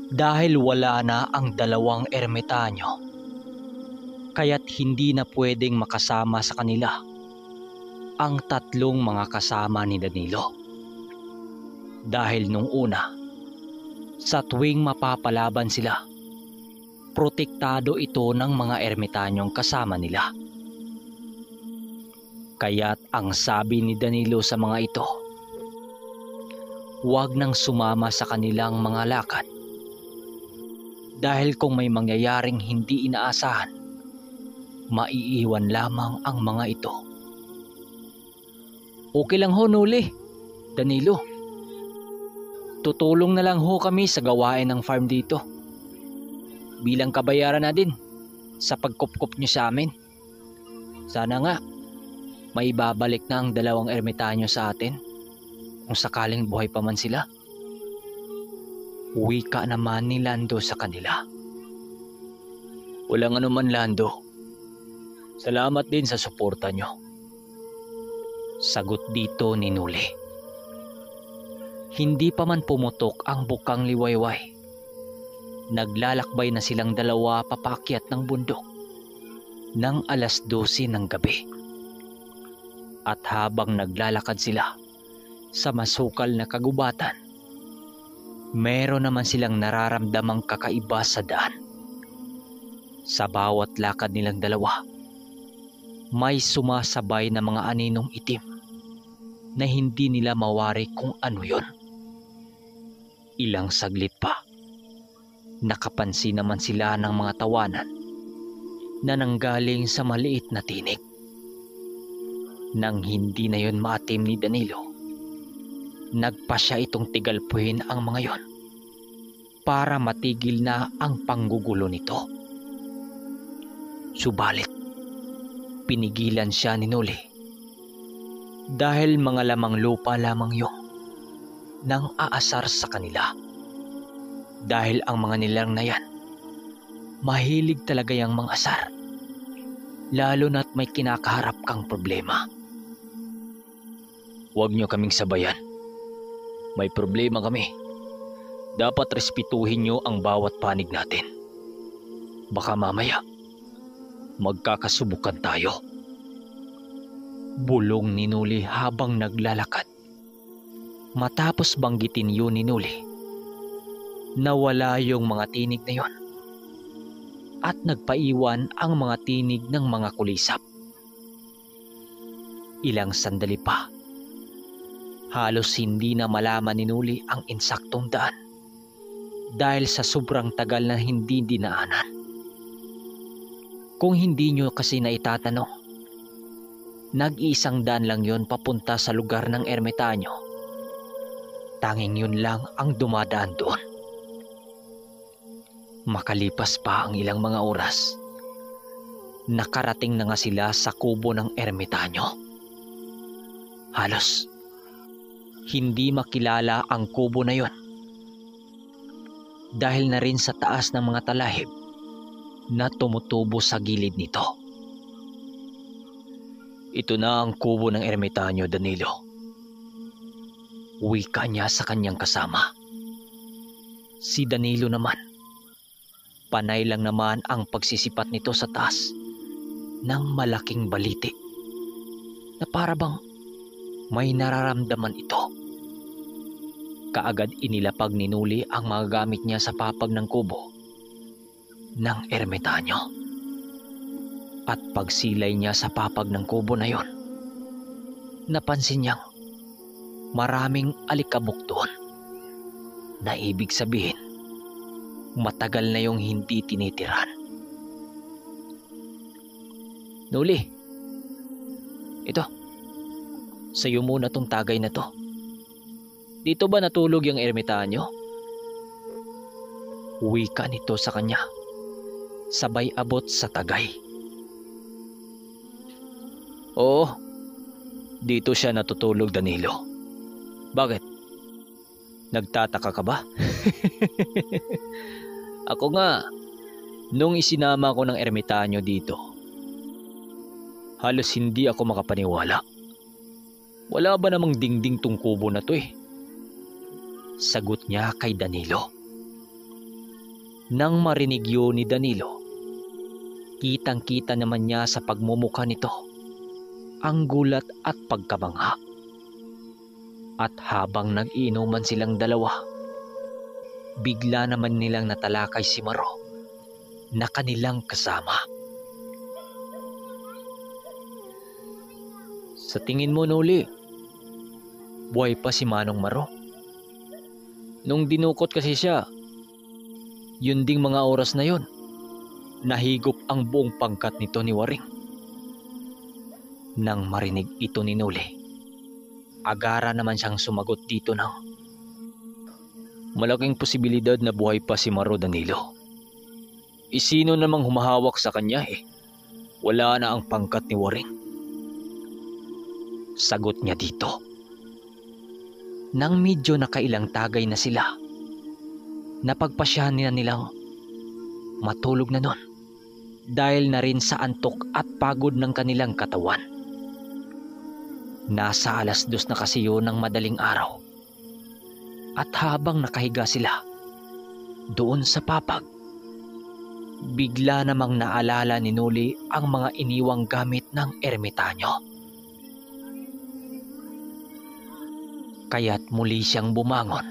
Dahil wala na ang dalawang ermitanyo, kaya't hindi na pwedeng makasama sa kanila ang tatlong mga kasama ni Danilo. Dahil nung una, sa tuwing mapapalaban sila, protektado ito ng mga ermitanyong kasama nila. Kaya't ang sabi ni Danilo sa mga ito, huwag nang sumama sa kanilang mga lakad. Dahil kung may mangyayaring hindi inaasahan, maiiwan lamang ang mga ito. Okay lang ho, Noli, Danilo. Tutulong na lang ho kami sa gawain ng farm dito. Bilang kabayaran na din sa pagkupkup niyo sa amin. Sana nga may babalik na ang dalawang ermitanyo sa atin kung sakaling buhay pa man sila. Wika naman ni Lando sa kanila. Walang anuman, Lando. Salamat din sa suporta nyo. Sagot dito ni Nuli. Hindi pa man pumutok ang bukang liwayway. Naglalakbay na silang dalawa papakyat ng bundok ng 12:00 ng gabi. At habang naglalakad sila sa masukal na kagubatan, meron naman silang nararamdamang kakaiba sa daan. Sa bawat lakad nilang dalawa, may sumasabay na mga aninong itim na hindi nila mawari kung ano yon. Ilang saglit pa, nakapansin naman sila ng mga tawanan na nanggaling sa maliit na tinig. Nang hindi na yon maatim ni Danilo, nagpa siya itong tigalpuhin ang mga yon para matigil na ang panggugulo nito. Subalit, pinigilan siya ni Noli dahil mga lamang lupa lamang yung nang aasar sa kanila. Dahil ang mga nilang na yan, mahilig talaga yung mga asar, lalo na't may kinakaharap kang problema. Huwag niyo kaming sabayan. May problema kami. Dapat respetuhin niyo ang bawat panig natin. Baka mamaya, magkakasubukan tayo. Bulong ni Nuli habang naglalakad. Matapos banggitin yun ni Nuli, nawala yung mga tinig na yon at nagpaiwan ang mga tinig ng mga kulisap. Ilang sandali pa, halos hindi na malaman ni Nuli ang insaktong daan dahil sa sobrang tagal na hindi dinaanan. Kung hindi nyo kasi na itatanong, nag-iisang daan lang yon papunta sa lugar ng ermitanyo. Tanging yun lang ang dumadaan doon. Makalipas pa ang ilang mga oras, nakarating na nga sila sa kubo ng ermitanyo. Halos hindi makilala ang kubo na yon dahil na rin sa taas ng mga talahib na tumutubo sa gilid nito. Ito na ang kubo ng ermitanyo, Danilo. Wika niya sa kanyang kasama. Si Danilo naman, panay lang naman ang pagsisipat nito sa taas ng malaking baliti na para bang may nararamdaman ito. Kaagad inilapag ni Nuli ang mga gamit niya sa papag ng kubo ng ermitanyo. At pagsilay niya sa papag ng kubo na yon, napansin niyang maraming alikabok doon na ibig sabihin matagal na yung hindi tinitiran. Nuli, ito, sa'yo muna tong tagay na to. Dito ba natulog yung ermitanyo? Wika nito sa kanya, sabay abot sa tagay. Oo, dito siya natutulog, Danilo. Bakit? Nagtataka ka ba? Ako nga, nung isinama ko ng ermitanyo dito, halos hindi ako makapaniwala. Wala ba namang dingding tong kubo na to eh? Sagot niya kay Danilo. Nang marinig yun ni Danilo, kitang-kita naman niya sa pagmumukha nito ang gulat at pagkabangha. At habang nag-iinuman silang dalawa, bigla naman nilang natalakay si Maro na kanilang kasama. Sa tingin mo, Noli, buhay pa si Manong Maro? Nung dinukot kasi siya, yun ding mga oras na yun, nahigop ang buong pangkat nito ni Waring. Nang marinig ito ni Noli, agara naman siyang sumagot dito ng, malaking posibilidad na buhay pa si Maro, Danilo. Sino namang humahawak sa kanya eh? Wala na ang pangkat ni Waring. Sagot niya dito. Nang medyo nakailang tagay na sila, napagpasyahan nilang matulog na nun dahil na rin sa antok at pagod ng kanilang katawan. Nasa 2:00 na kasi yun ng madaling araw, at habang nakahiga sila doon sa papag, bigla namang naalala ni Noli ang mga iniwang gamit ng ermitanyo. Kaya't muli siyang bumangon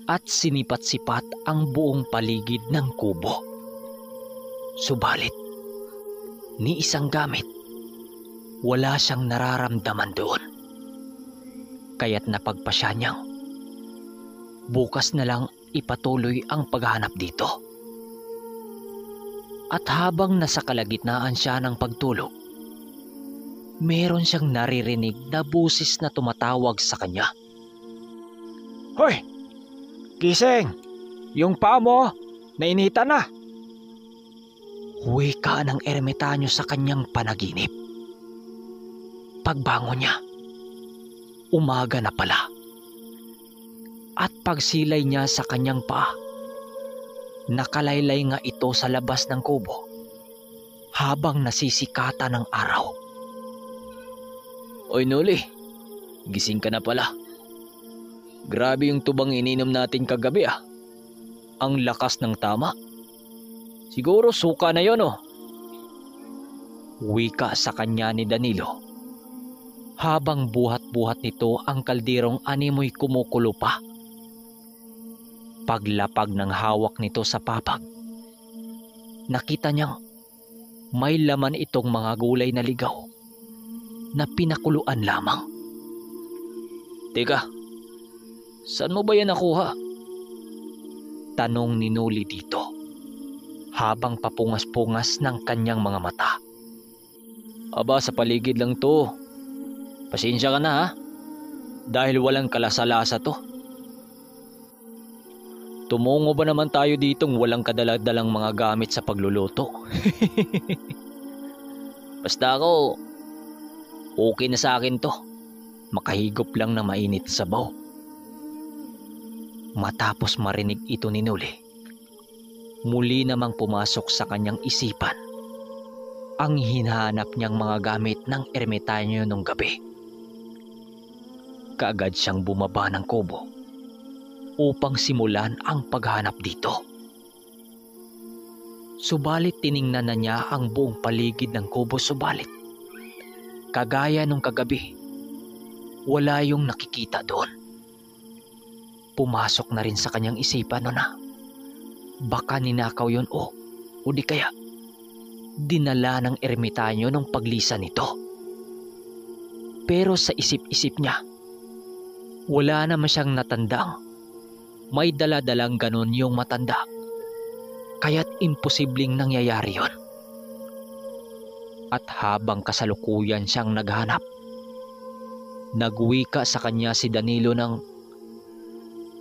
at sinipat-sipat ang buong paligid ng kubo. Subalit, ni isang gamit, wala siyang nararamdaman doon. Kaya't napagpasya niyang bukas na lang ipatuloy ang paghahanap dito. At habang nasa kalagitnaan siya ng pagtulog, meron siyang naririnig na busis na tumatawag sa kanya. Hoy! Gising! Yung paa mo, nainitan na! Wika ng ermitanyo sa kanyang panaginip. Pagbangon niya, umaga na pala. At pagsilay niya sa kanyang paa, nakalaylay nga ito sa labas ng kubo habang nasisikatan ng araw. Oy Noli, gising ka na pala. Grabe yung tubang ininom natin kagabi ah. Ang lakas ng tama. Siguro suka na yon oh. Wika sa kanya ni Danilo habang buhat-buhat nito ang kalderong animoy kumukulo pa. Paglapag ng hawak nito sa papag, nakita niyang may laman itong mga gulay na ligaw na pinakuluan lamang. Teka, saan mo ba yan nakuha? Tanong ni Noli dito habang papungas-pungas ng kanyang mga mata. Aba, sa paligid lang to. Pasensya ka na ha, dahil walang kalasa-lasa to. Tumungo ba naman tayo ditong walang kadaladalang mga gamit sa pagluluto? Basta ako, okay na sa akin to. Makahigop lang na mainit sa sabaw. Matapos marinig ito ni Noli, muli namang pumasok sa kanyang isipan ang hinahanap niyang mga gamit ng ermitanyo nung gabi. Kaagad siyang bumaba ng kubo upang simulan ang paghanap dito. Subalit tiningnan na niya ang buong paligid ng kubo, subalit kagaya nung kagabi, wala yung nakikita doon. Pumasok na rin sa kanyang isipan na baka ninakaw yun o di kaya dinala ng ermitanyo nung paglisan nito. Pero sa isip-isip niya, wala naman siyang natandang may dala-dalang ganon yung matanda, kaya't imposibleng nangyayari yon. At habang kasalukuyan siyang naghanap, nagwika sa kanya si Danilo ng,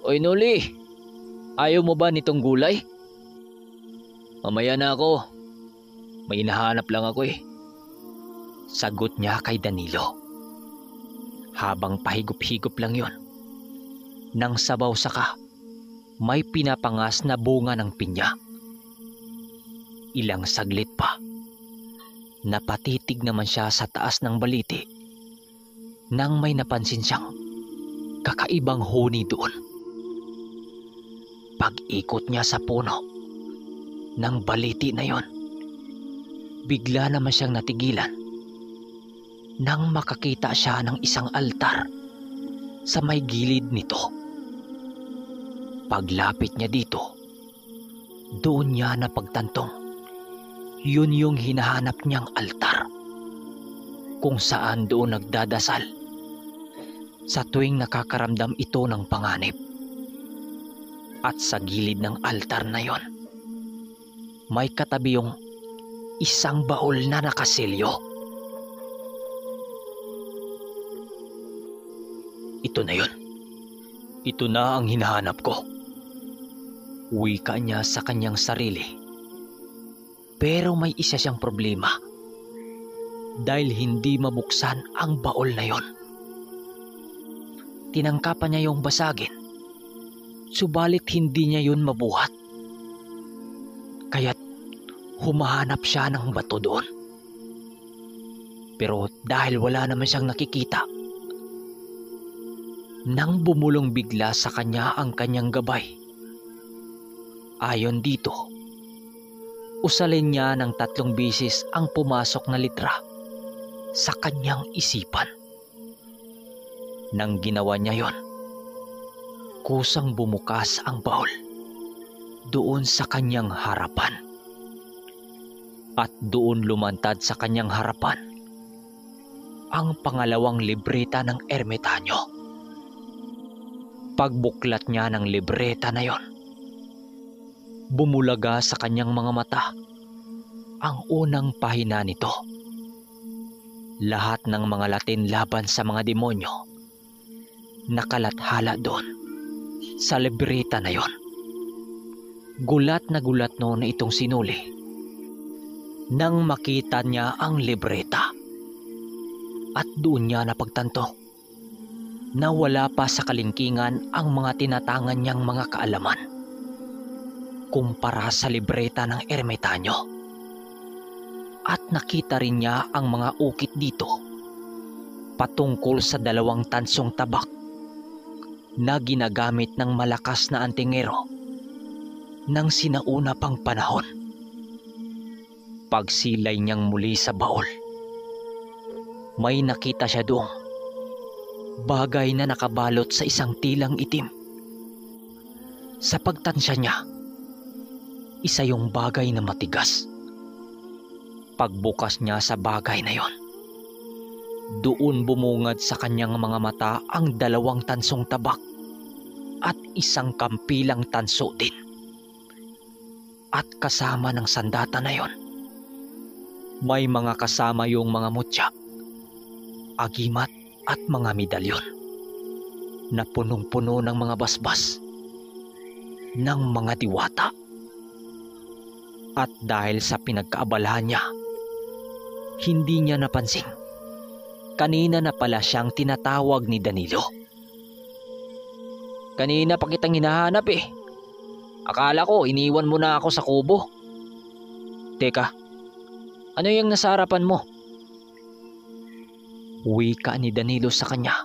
Oy Noli, ayaw mo ba nitong gulay? Mamaya na ako, may hinahanap lang ako eh. Sagot niya kay Danilo. Habang pahigup-higup lang yon, nang sabaw saka, may pinapangas na bunga ng pinya. Ilang saglit pa, napatitig naman siya sa taas ng baliti nang may napansin siyang kakaibang huni doon. Pag-ikot niya sa puno, ng baliti na yon, bigla naman siyang natigilan nang makakita siya ng isang altar sa may gilid nito. Paglapit niya dito, doon niya napagtantong yun yung hinahanap niyang altar, kung saan doon nagdadasal sa tuwing nakakaramdam ito ng panganib. At sa gilid ng altar na yon, may katabi yung isang baul na nakaselyo. Ito na yon. Ito na ang hinahanap ko. Wika niya sa kanyang sarili. Pero may isa siyang problema. Dahil hindi mabuksan ang baul na yon. Tinangkapan niya yung basagin. Subalit hindi niya yun mabuhat. Kaya't humahanap siya ng bato doon. Pero dahil wala naman siyang nakikita, nang bumulong bigla sa kanya ang kanyang gabay. Ayon dito, usalin niya ng 3 bisis ang pumasok na litra sa kanyang isipan. Nang ginawa niya yon, kusang bumukas ang baul doon sa kanyang harapan. At doon lumantad sa kanyang harapan ang pangalawang libreta ng ermitanyo. Pagbuklat niya ng libreta na yon, bumulaga sa kanyang mga mata ang unang pahina nito. Lahat ng mga Latin laban sa mga demonyo nakalathala doon sa libreta na yon. Gulat na itong sinuli nang makita niya ang libreta. At doon niya napagtanto na wala pa sa kalingkingan ang mga tinatangan niyang mga kaalaman kumpara sa libreta ng ermitanyo. At nakita rin niya ang mga ukit dito patungkol sa 2 tansong tabak na ginagamit ng malakas na antingero ng sinauna pang panahon. Pagsilay niyang muli sa baul, may nakita siya doong bagay na nakabalot sa isang tilang itim. Sa pagtansya niya, isa yung bagay na matigas. Pagbukas niya sa bagay na yon, doon bumungad sa kanyang mga mata ang 2 tansong tabak at isang kampilang tanso din. At kasama ng sandata na yon, may mga kasama yung mga mutya, agimat at mga medalyon na punong-puno ng mga basbas ng mga diwata. At dahil sa pinagkaabalahan niya, hindi niya napansin kanina na pala siyang tinatawag ni Danilo. Kanina pa kitang hinahanap eh. Akala ko iniwan mo na ako sa kubo. Teka, ano yung nasa harapan mo? Wika ni Danilo sa kanya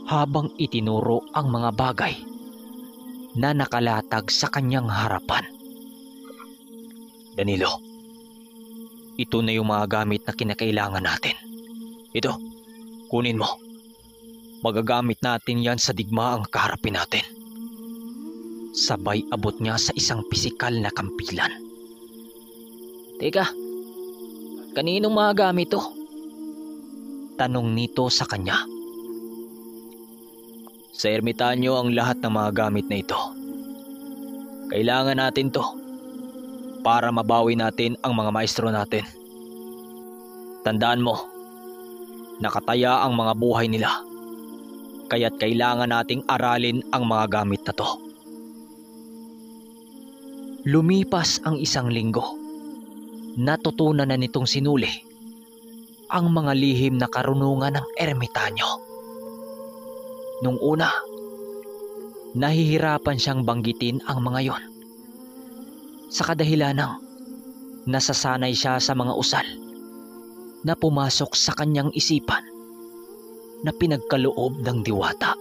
habang itinuro ang mga bagay na nakalatag sa kanyang harapan. Danilo, ito na yung mga gamit na kinakailangan natin. Ito, kunin mo. Magagamit natin yan sa digmaang kaharapin natin. Sabay abot niya sa isang pisikal na kampilan. Teka, kaninong mga gamit to? Tanong nito sa kanya. Sa ermitanyo ang lahat ng mga gamit na ito. Kailangan natin to para mabawi natin ang mga maestro natin. Tandaan mo, nakataya ang mga buhay nila. Kaya't kailangan nating aralin ang mga gamit na to. Lumipas ang 1 linggo. Natutunan na nitong sinuli ang mga lihim na karunungan ng ermitanyo. Nung una, nahihirapan siyang banggitin ang mga yon sa kadahilan ng nasasanay siya sa mga usal na pumasok sa kanyang isipan na pinagkaloob ng diwata.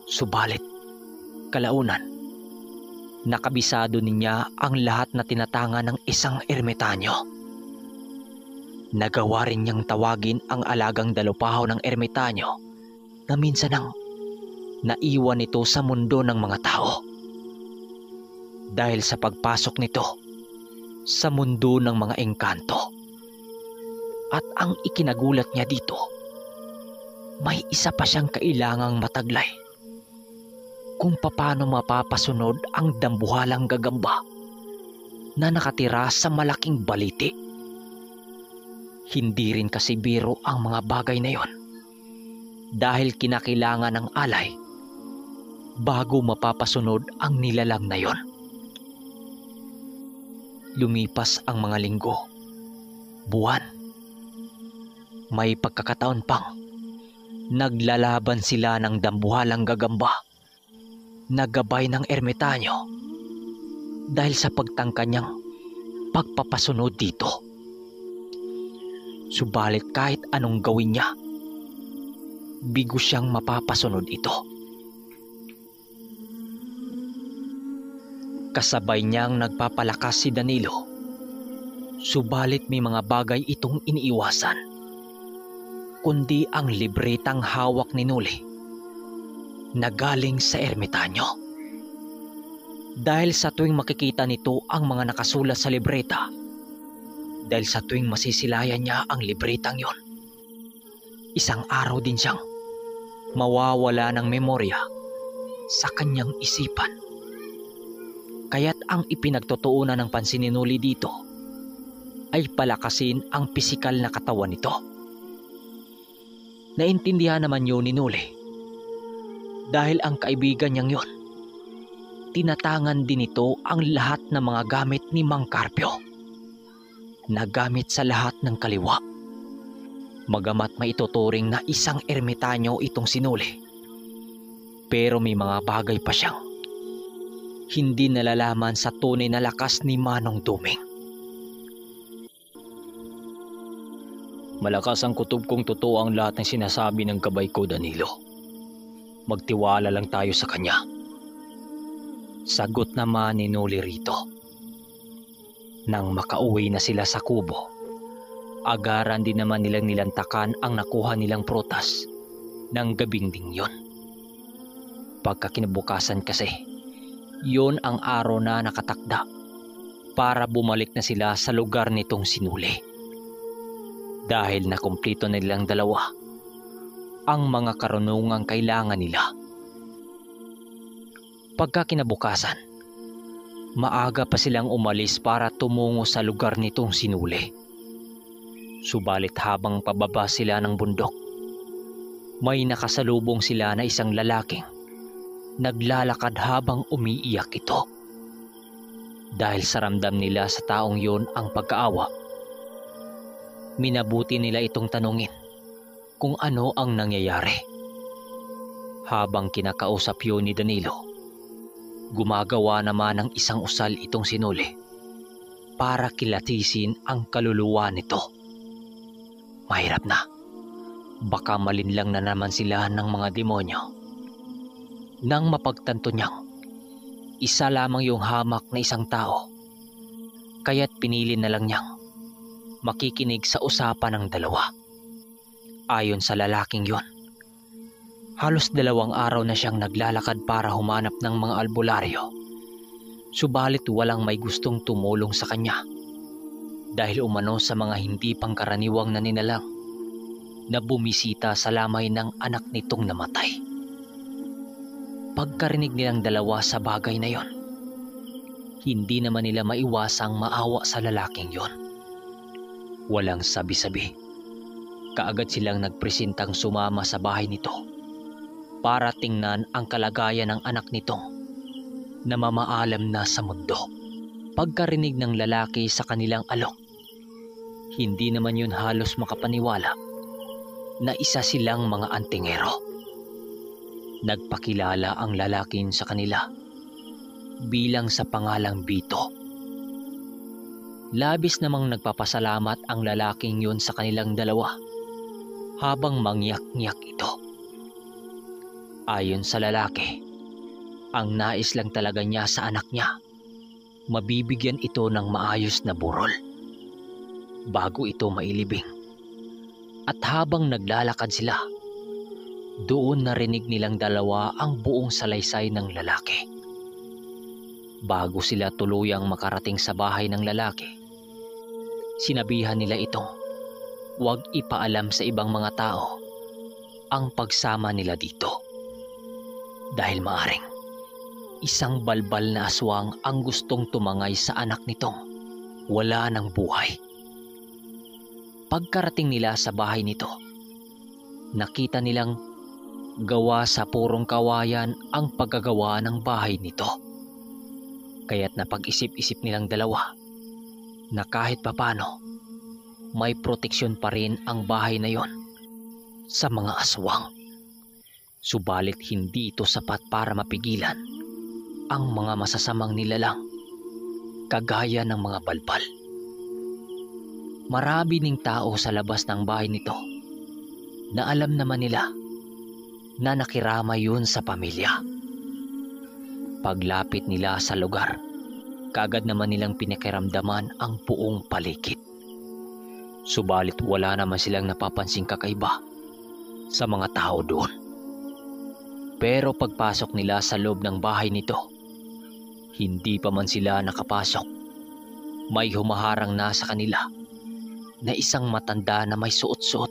Subalit, kalaunan, Nakabisado niya ang lahat na tinatanga ng isang ermitanyo. Nagawa rin niyang tawagin ang alagang dalupahaw ng ermitanyo na minsan nang naiwan ito sa mundo ng mga tao. Dahil sa pagpasok nito sa mundo ng mga engkanto. At ang ikinagulat niya dito, may isa pa siyang kailangang mataglay kung paano mapapasunod ang dambuhalang gagamba na nakatira sa malaking baliti. Hindi rin kasi biro ang mga bagay na yon dahil kinakailangan ng alay bago mapapasunod ang nilalang na yon. Lumipas ang mga linggo, buwan. May pagkakataon pang naglalaban sila ng dambuhalang gagamba na gabay ng ermitanyo dahil sa pagtangka niyang pagpapasunod dito. Subalit kahit anong gawin niya, bigo siyang mapapasunod ito. Kasabay niyang nagpapalakas si Danilo, subalit may mga bagay itong iniiwasan, kundi ang libretang hawak ni Noli na galing sa ermitanyo. Dahil sa tuwing makikita nito ang mga nakasulat sa libreta, dahil sa tuwing masisilayan niya ang libretang yon, isang araw din siyang mawawala ng memorya sa kanyang isipan. Kaya't ang ipinagtutuunan ng pansin ni Noli dito ay palakasin ang pisikal na katawan nito. Naintindihan naman yun ni Noli dahil ang kaibigan niyang yon, tinatangan din ito ang lahat ng mga gamit ni Mang Carpio na gamit sa lahat ng kaliwa. Magamat maituturing na isang ermitanyo itong si Noli, pero may mga bagay pa siyang hindi nalalaman sa tunay na lakas ni Manong Duming. Malakas ang kutob kong totoo ang lahat ng sinasabi ng gabay ko, Danilo. Magtiwala lang tayo sa kanya. Sagot naman ni Noli rito. Nang makauwi na sila sa kubo, agaran din naman nilang nilantakan ang nakuha nilang prutas ng gabing ding yon. Pagkakinabukasan kasi, yon ang araw na nakatakda para bumalik na sila sa lugar nitong si Noli. Dahil nakumpleto na nilang dalawa ang mga karunungang kailangan nila. Pagkakinabukasan, maaga pa silang umalis para tumungo sa lugar nitong si Noli. Subalit habang pababa sila ng bundok, may nakasalubong sila na isang lalaking naglalakad habang umiiyak ito. Dahil sa ramdam nila sa taong yon ang pagkaawa, minabuti nila itong tanungin kung ano ang nangyayari. Habang kinakausap yun ni Danilo, gumagawa naman ng isang usal itong si Noli para kilatisin ang kaluluwa nito. Mahirap na, baka malinlang na naman sila ng mga demonyo. Nang mapagtanto niyang isa lamang yung hamak na isang tao, kaya't pinili na lang niyang makikinig sa usapan ng dalawa. Ayon sa lalaking yon, halos 2 araw na siyang naglalakad para humanap ng mga albularyo, subalit walang may gustong tumulong sa kanya dahil umano sa mga hindi pangkaraniwang naninilang na bumisita sa lamay ng anak nitong namatay. Pagkarinig nilang dalawa sa bagay na yon, hindi naman nila maiwasang maawa sa lalaking yon. Walang sabi-sabi, kaagad silang nagpresentang sumama sa bahay nito para tingnan ang kalagayan ng anak nitong namamaalam na sa mundo. Pagkarinig ng lalaki sa kanilang alok, hindi naman yun halos makapaniwala na isa silang mga antingero. Nagpakilala ang lalaking sa kanila bilang sa pangalang Bito. Labis namang nagpapasalamat ang lalaking yun sa kanilang dalawa habang mangyak-ngyak ito. Ayon sa lalaki, Ang nais lang talaga niya sa anak niya, mabibigyan ito ng maayos na burol bago ito mailibing. At habang naglalakad sila, doon narinig nilang dalawa ang buong salaysay ng lalaki. Bago sila tuluyang makarating sa bahay ng lalaki, sinabihan nila itong huwag ipaalam sa ibang mga tao ang pagsama nila dito. Dahil maaring isang balbal na aswang ang gustong tumangay sa anak nitong wala ng buhay. Pagkarating nila sa bahay nito, nakita nilang gawa sa purong kawayan ang paggagawa ng bahay nito. Kaya't napag-isip-isip nilang dalawa na kahit papano may proteksyon pa rin ang bahay na yon sa mga aswang. Subalit hindi ito sapat para mapigilan ang mga masasamang nilalang kagaya ng mga balbal. Marami ding tao sa labas ng bahay nito na alam naman nila na nakirama yun sa pamilya. Paglapit nila sa lugar, kaagad naman nilang pinakiramdaman ang buong paligid. Subalit wala naman silang napapansing kakaiba sa mga tao doon. Pero pagpasok nila sa loob ng bahay nito, hindi pa man sila nakapasok, may humaharang na sa kanila na isang matanda na may suot-suot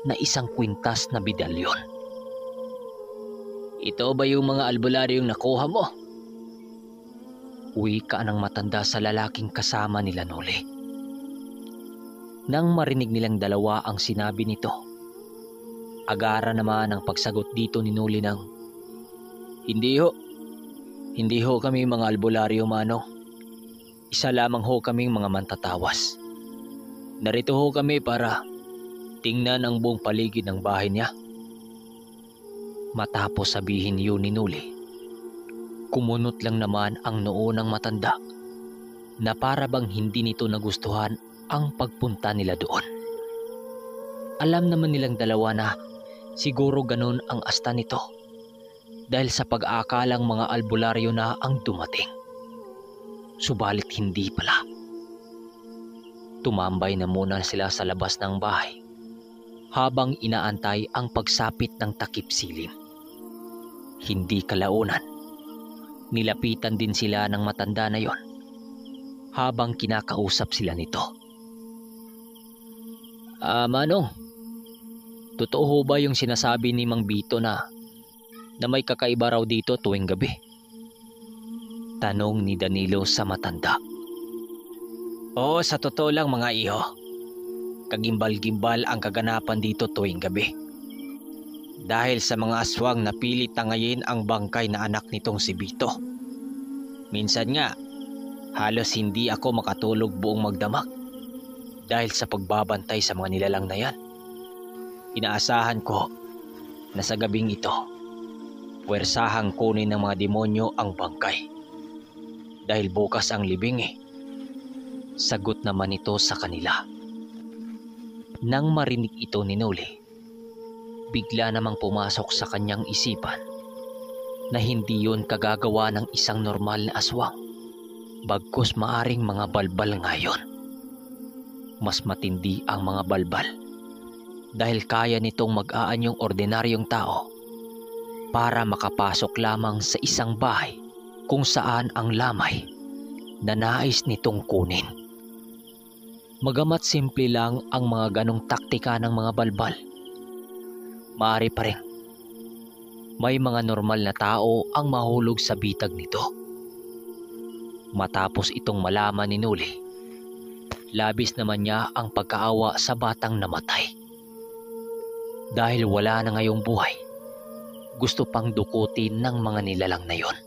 na isang kwintas na medalyon. Ito ba yung mga albularyong nakuha mo? Wika ng matanda sa lalaking kasama nila Noli. Nang marinig nilang dalawa ang sinabi nito, agara naman ang pagsagot dito ni Noli ng, Hindi ho kami mga albularyo, Manong. Isa lamang ho kaming mga mantatawas. Narito ho kami para tingnan ang buong paligid ng bahay niya. Matapos sabihin yun ni Noli, kumunot lang naman ang noo ng matanda na para bang hindi nito nagustuhan ang pagpunta nila doon. Alam naman nilang dalawa na siguro ganun ang asta nito dahil sa pag-aakalang mga albularyo na ang dumating. Subalit hindi pala. Tumambay na muna sila sa labas ng bahay habang inaantay ang pagsapit ng takip silim. Hindi kalaunan, nilapitan din sila ng matanda na yon habang kinakausap sila nito. Manong, totoo ho ba yung sinasabi ni Mang Bito na may kakaiba raw dito tuwing gabi? Tanong ni Danilo sa matanda. Oo, sa totoo lang mga iho. Kagimbal-gimbal ang kaganapan dito tuwing gabi. Dahil sa mga aswang na pilit tangayin ang bangkay na anak nitong si Bito. Minsan nga, halos hindi ako makatulog buong magdamag dahil sa pagbabantay sa mga nilalang na yan. Inaasahan ko na sa gabing ito, puwersahang kunin ng mga demonyo ang bangkay. Dahil bukas ang libing Sagot naman ito sa kanila. Nang marinig ito ni Noli, bigla namang pumasok sa kanyang isipan na hindi yun kagagawa ng isang normal na aswang, bagkus maaring mga balbal ngayon. Mas matindi ang mga balbal dahil kaya nitong mag-aanyong ordinaryong tao para makapasok lamang sa isang bahay kung saan ang lamay na nais nitong kunin. Magamat simple lang ang mga ganong taktika ng mga balbal, maaari pa rin may mga normal na tao ang mahulog sa bitag nito. Matapos itong malaman ni Noli, labis naman niya ang pagkaawa sa batang namatay. Dahil wala na ngayong buhay, gusto pang dukutin ng mga nilalang na yon.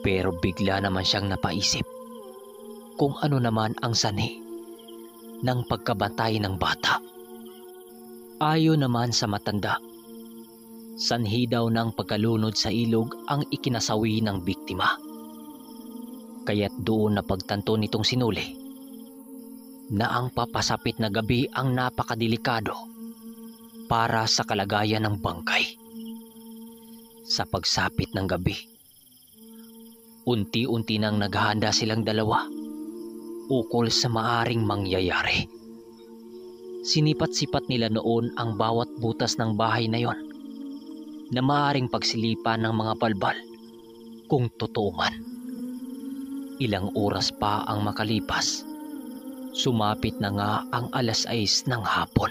Pero bigla naman siyang napaisip kung ano naman ang sanhi ng pagkabatay ng bata. Ayon naman sa matanda, sanhi daw ng pagkalunod sa ilog ang ikinasawi ng biktima. Kaya't doon napagtanto nitong si Noli na ang papasapit na gabi ang napakadelikado para sa kalagayan ng bangkay. Sa pagsapit ng gabi, unti-unti nang naghahanda silang dalawa ukol sa maaring mangyayari. Sinipat-sipat nila noon ang bawat butas ng bahay na yon na maaring pagsilipan ng mga balbal kung totoo man. Ilang oras pa ang makalipas, sumapit na nga ang 6:00 ng hapon.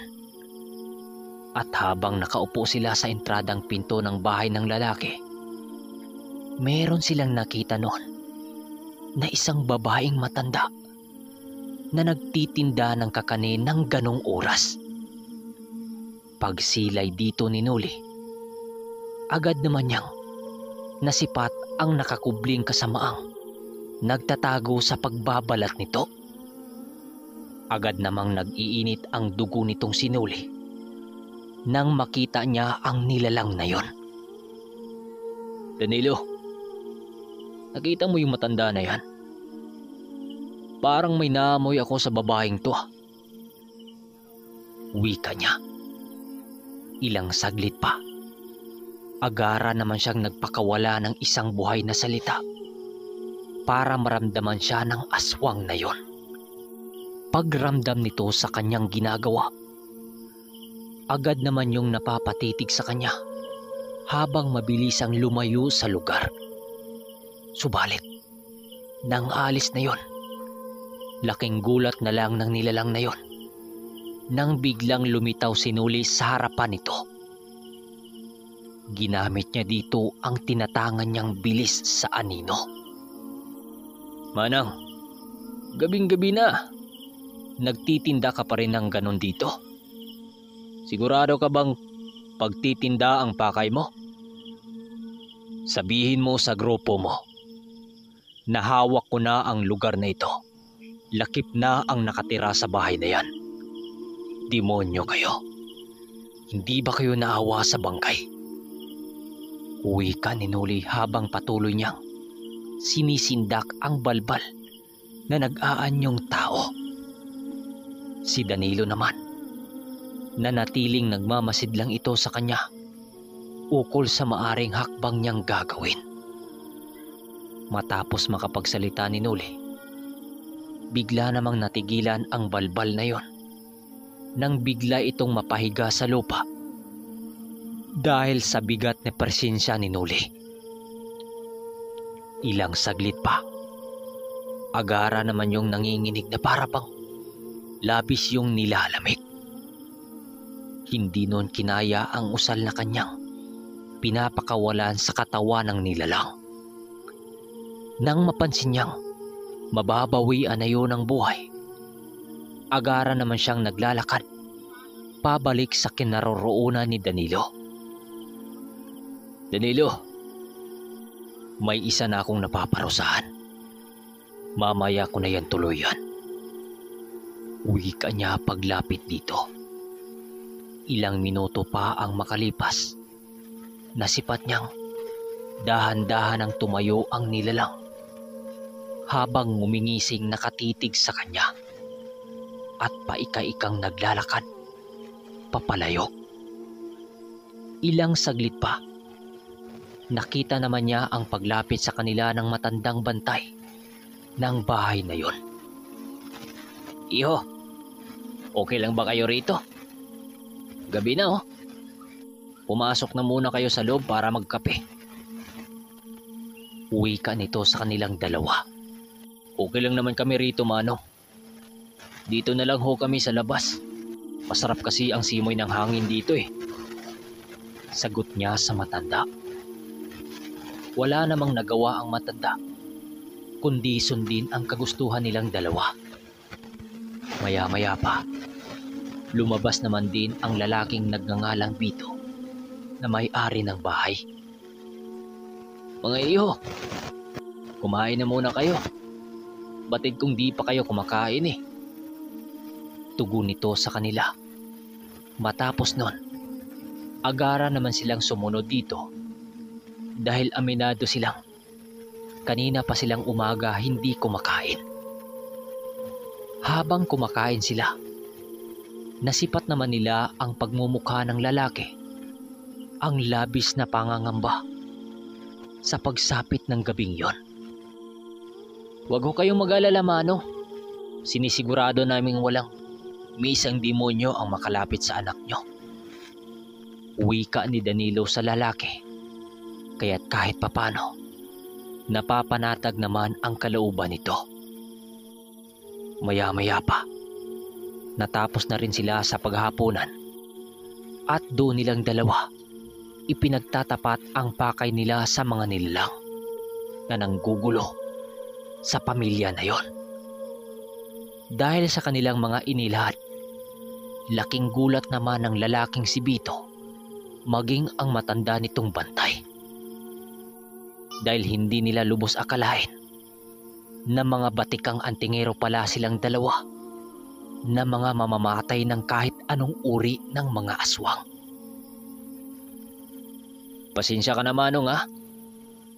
At habang nakaupo sila sa entradang pinto ng bahay ng lalaki, meron silang nakita noon na isang babaeng matanda na nagtitinda ng kakanin ng ganong oras. Pagsilay dito ni Noli, agad naman niyang nasipat ang nakakubling kasamaang nagtatago sa pagbabalat nito. Agad namang nag-iinit ang dugo nitong si Noli nang makita niya ang nilalang na yon. "Danilo, nakita mo yung matanda na yan? Parang may naamoy ako sa babaeng to." Wika niya. Ilang saglit pa, agara naman siyang nagpakawala ng isang buhay na salita para maramdaman siya ng aswang na yon. Pagramdam nito sa kanyang ginagawa, agad naman yung napapatitig sa kanya habang mabilisang lumayo sa lugar. Subalit, nang alis na yon, laking gulat na lang ng nilalang na yon nang biglang lumitaw si Noli sa harapan nito. Ginamit niya dito ang tinatangan niyang bilis sa anino. "Manang, gabing-gabi na. Nagtitinda ka pa rin ng ganon dito? Sigurado ka bang pagtitinda ang pakay mo? Sabihin mo sa grupo mo, nahawak ko na ang lugar na ito. Lakip na ang nakatira sa bahay na yan. Demonyo kayo. Hindi ba kayo naawa sa bangkay?" Wika ni Noli habang patuloy niyang sinisindak ang balbal na nag-aanyong tao. Si Danilo naman, nanatiling nagmamasid lang ito sa kanya ukol sa maaring hakbang niyang gagawin. Matapos makapagsalita ni Noli, bigla namang natigilan ang balbal na yon nang bigla itong mapahiga sa lupa dahil sa bigat na presensya ni Noli. Ilang saglit pa, agara naman yung nanginginig na para bang labis yung nilalamig. Hindi noon kinaya ang usal na kanyang pinapakawalan sa katawan ng nilalang. Nang mapansin niyang mababawian na yun ang buhay, agara naman siyang naglalakad pabalik sa kinaroroonan ni Danilo. "Danilo, may isa na akong napaparusahan. Mamaya ko na yan tuluyan." Wika niya paglapit dito. Ilang minuto pa ang makalipas, nasipat niyang dahan-dahan ang tumayo ang nilalang habang ngumingising nakatitig sa kanya at paika-ikang naglalakad papalayo. Ilang saglit pa, nakita naman niya ang paglapit sa kanila ng matandang bantay ng bahay na yon. "Iho, okay lang ba kayo rito? Gabi na oh. Pumasok na muna kayo sa loob para magkape." Wika nito sa kanilang dalawa. "Okay lang naman kami rito, Manong. Dito na lang ho kami sa labas. Masarap kasi ang simoy ng hangin dito eh." Sagot niya sa matanda. Wala namang nagawa ang matanda, kundi sundin ang kagustuhan nilang dalawa. Maya-maya pa, lumabas naman din ang lalaking nagngangalang Vito na may-ari ng bahay. "Mga iyo, kumain na muna kayo. Batid kung di pa kayo kumakain eh." Tugon nito sa kanila. Matapos nun, agara naman silang sumunod dito dahil aminado silang kanina pa silang umaga hindi kumakain. Habang kumakain sila, nasipat naman nila ang pagmumukha ng lalaki, ang labis na pangangamba sa pagsapit ng gabing yon. Huwag ho kayong mag-alala, Manong. Sinisigurado naming walang may isang demonyo ang makalapit sa anak nyo. Wika ni Danilo sa lalaki, kaya't kahit papano, napapanatag naman ang kalooban nito. Maya-maya pa, natapos na rin sila sa paghapunan at doon nilang dalawa ipinagtatapat ang pakay nila sa mga nilalang na nanggugulo sa pamilya na yon. Dahil sa kanilang mga inilahat, laking gulat naman ng lalaking si Bito maging ang matanda nitong bantay. Dahil hindi nila lubos akalain na mga batikang antingero pala silang dalawa na mga mamamatay ng kahit anong uri ng mga aswang. Pasensya ka na, Manong, ha?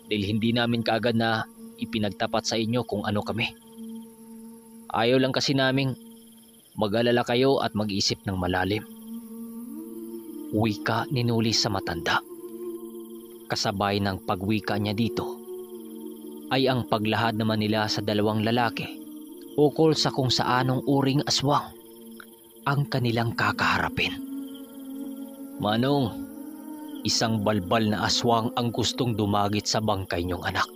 Dahil hindi namin kaagad na ipinagtapat sa inyo kung ano kami. Ayaw lang kasi naming mag-alala kayo at mag-isip ng malalim. Wika ni Nuli sa matanda. Kasabay ng pagwika niya dito ay ang paglahad naman nila sa dalawang lalaki ukol sa kung saanong uring aswang ang kanilang kakaharapin. Manong, isang balbal na aswang ang gustong dumagit sa bangkay niyong anak.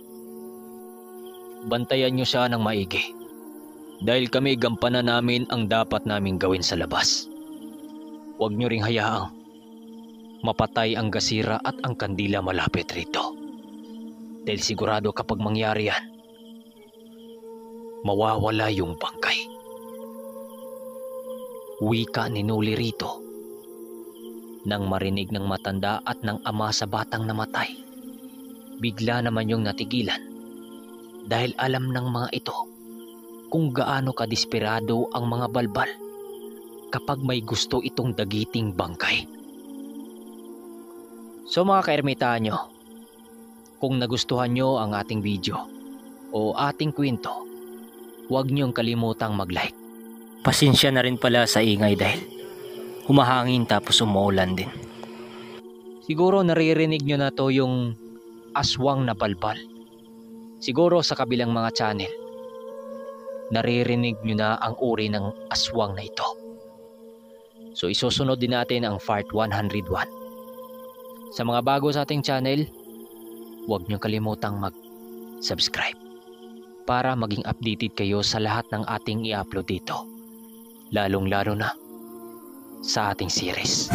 Bantayan niyo siya ng maigi dahil kami gampanan namin ang dapat naming gawin sa labas. Huwag niyo ring hayaang mapatay ang gasira at ang kandila malapit rito. Dahil sigurado kapag mangyari yan, mawawala yung bangkay. Wika ni Nuli rito. Nang marinig ng matanda at ng ama sa batang namatay, bigla naman yung natigilan dahil alam ng mga ito kung gaano kadesperado ang mga balbal kapag may gusto itong dagiting bangkay. So mga kaermitanyo, kung nagustuhan nyo ang ating video o ating kwento, huwag nyong kalimutang mag-like. Pasensya na rin pala sa ingay dahil humahangin tapos umuulan din. Siguro naririnig nyo na to yung aswang na balbal. Siguro sa kabilang mga channel, naririnig nyo na ang uri ng aswang na ito. So isusunod din natin ang part 101. Sa mga bago sa ating channel, huwag nyo kalimutang mag-subscribe para maging updated kayo sa lahat ng ating i-upload dito. Lalong-lalo na sa ating series.